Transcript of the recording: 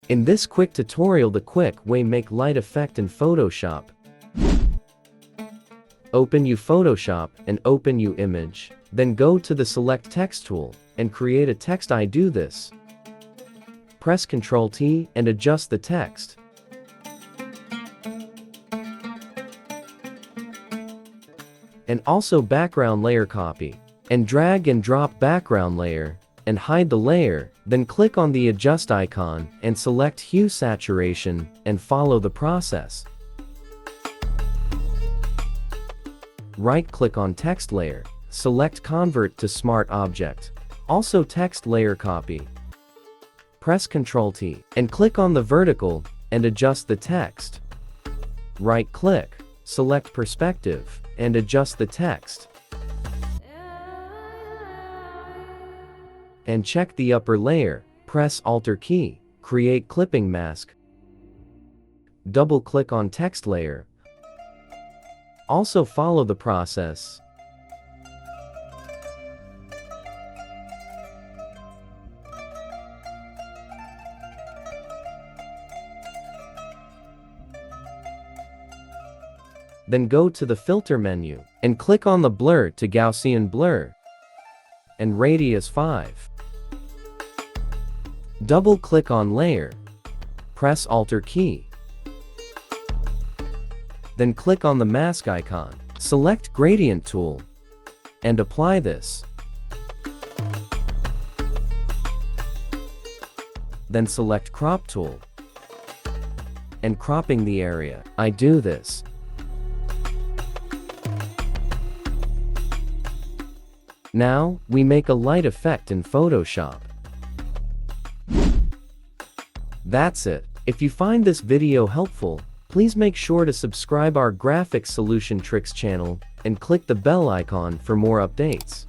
In this quick tutorial, the quick way make light effect in Photoshop. Open you Photoshop and open you image. Then go to the select text tool and create a text. I do this. Press Ctrl T and adjust the text. And also background layer, copy and drag and drop background layer and hide the layer. Then click on the adjust icon and select hue saturation and follow the process. Right click on text layer, select convert to smart object. Also text layer, copy. Press Ctrl T and click on the vertical and adjust the text. Right click, select perspective and adjust the text. And check the upper layer, press Alt key, create clipping mask. Double click on text layer. Also follow the process. Then go to the filter menu and click on the blur to Gaussian blur and radius 5. Double click on layer, press Alt key. Then click on the mask icon, select gradient tool and apply this. Then select crop tool and cropping the area. I do this. Now, we make a light effect in Photoshop. That's it. If you find this video helpful, please make sure to subscribe our Graphics Solution Tricks channel and click the bell icon for more updates.